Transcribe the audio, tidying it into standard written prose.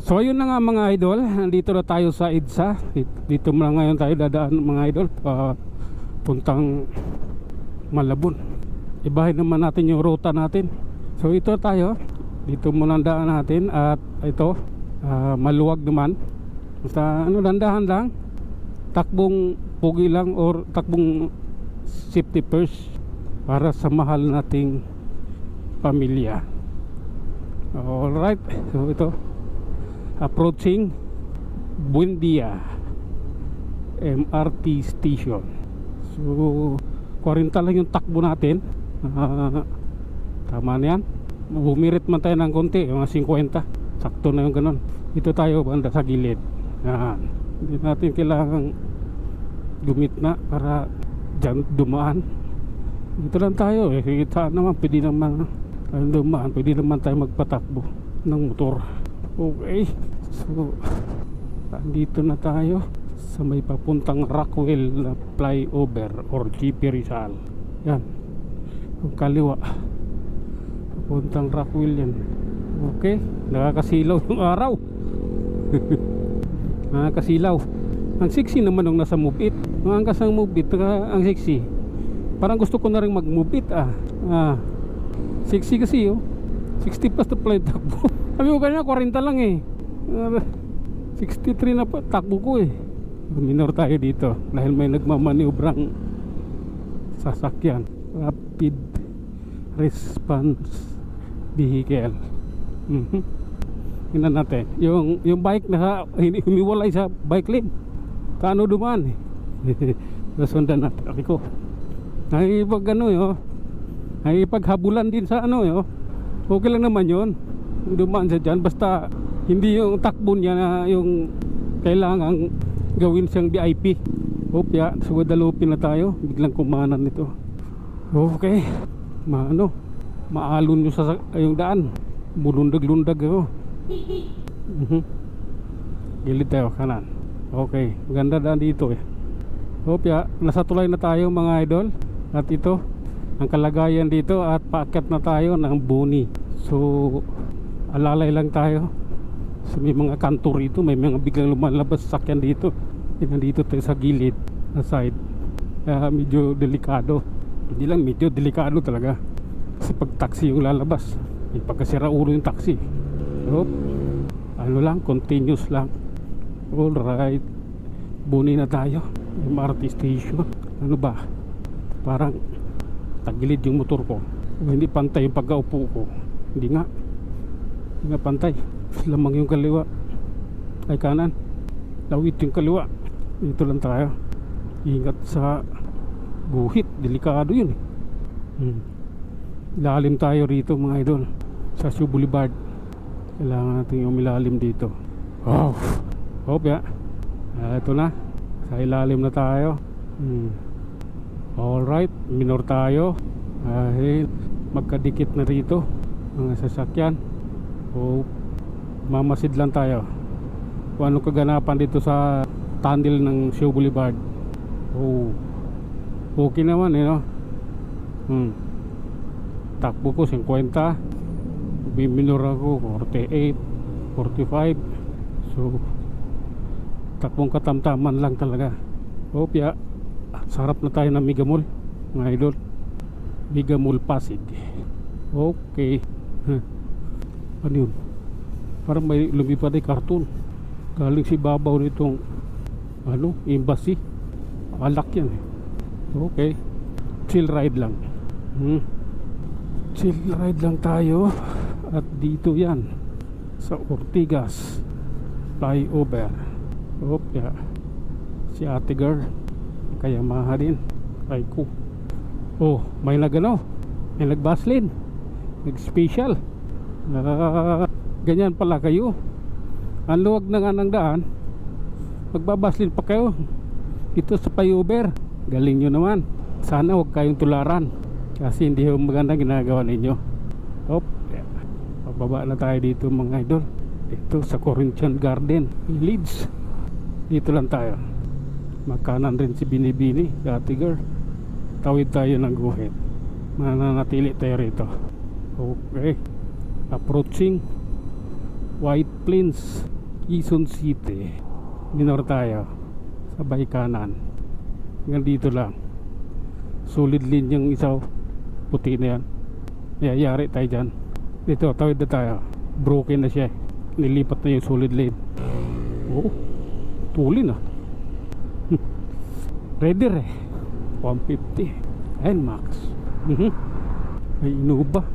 So ayun na nga mga idol, nandito na tayo sa EDSA. Dito muna ngayon tayo dadaan mga idol, puntang Malabon. Ibahin naman natin yung ruta natin. So ito tayo, dito muna daan natin. At ito, maluwag naman. Basta ano, dandahan lang. Takbong pugi lang or takbong safety first para sa mahal nating pamilya. Alright, so ito approaching Buendia MRT station. So 40 lang yung takbo natin. Tama na yan. Bumirit man tayo ng konti, mga 50. Sakto na yung ganun. Dito tayo banda sa gilid. Yan. Hindi natin kailangang gumitna para dyan dumaan. Dito lang tayo eh. Saan naman pwede naman tayong dumaan. Pwede naman tayo magpatakbo ng motor. Okay, so dito na tayo sa may papuntang Rockwell na flyover or GP Rizal. Yan, yung kaliwa papuntang Rockwell yan. Okay, nakakasilaw yung araw. Nakakasilaw. Ang sexy naman nung nasa Move It. Ang kasang Move It, ang sexy. Parang gusto ko na rin mag-Move It sexy kasi 60 plus na pala yung takbo. Sabi ko kanina 40 lang eh. 63 na pa takbo ko eh. Minor tayo dito dahil may nagmamaniubrang sasakyan. Rapid response vehicle. Tingnan natin. Yung bike na humiwalay sa bike lane. Kaano dumaan eh. Nasundan natin. Aki ko. Nakipag nakipaghabulan din sa okay lang naman yun. Dumaan siya dyan, basta hindi yung takbo niya na yung kailangan gawin siyang VIP. Opya, sa Guadalupe na tayo. Biglang kumanan nito. Okay, maalon nyo sa yung daan. Bulundag-lundag ako. Gilid tayo, kanan. Okay, maganda daan dito eh. Opya, nasa tulay na tayo mga idol. At ito ang kalagayan dito at paakyat na tayo ng Boni. So alalay lang tayo. So may mga kanto rito, may mga biglang lumalabas sakyan dito. Nandito tayo sa gilid na side. Medyo delikado. Hindi lang medyo delikado talaga. Kasi pag taxi yung lalabas, pagkasira ulo yung taxi. So continuous lang. Alright, Boni na tayo. MRT station. Ano ba? Parang tagilid yung motor ko. Hindi pantay yung pagkaupo ko. Hindi nga pantay. Lamang yung kaliwa ay kanan, lawit yung kaliwa. Dito lang tayo. Ingat sa guhit, delikado yun eh. Ilalim tayo rito mga idol sa Shaw Boulevard. Kailangan natin yung ilalim dito. Ito na, sa ilalim na tayo. Alright, minor tayo dahil magkadikit na rito mga sasakyan. Mamasid lang tayo kung ano kaganapan dito sa tunnel ng Shaw Boulevard. Okay naman takbo ko 50, minor ako 48, 45. So takbong katamtaman lang talaga. Sarap na tayo ng Mega Mall mga idol. Mega Mall Pasig. Okay. Ano yun? Parang may lumipad ay cartoon. Galing si babaw nitong embassy. Alak yan eh. Okay. Chill ride lang. Chill ride lang tayo. At dito yan sa Ortigas flyover. Si ate girl kaya maha din. Ay ko. May may nag-baslin, nag-special. Ganyan pala kayo. Ang luwag na nga ng daan, magbabaslin pa kayo dito sa flyover. Galing nyo naman. Sana huwag kayong tularan kasi hindi yung maganda ginagawa ninyo. Pababa na tayo dito mga idol. Dito sa Corinthian Garden Leeds. Dito lang tayo. Makanan rin si Binibini, si ate girl. Tawid tayo ng guhit. Mananatili tayo rito. Okay, approaching White Plains Quezon City. Minor tayo. Sabay kanan. Hanggang dito lang. Solid lane yung isaw. Puti na yan. Yayari tayo dyan. Dito, tawid na tayo. Broken na siya. Nilipat na yung solid lane. Oh, tuli na. Raider 150 NMAX. May Innova.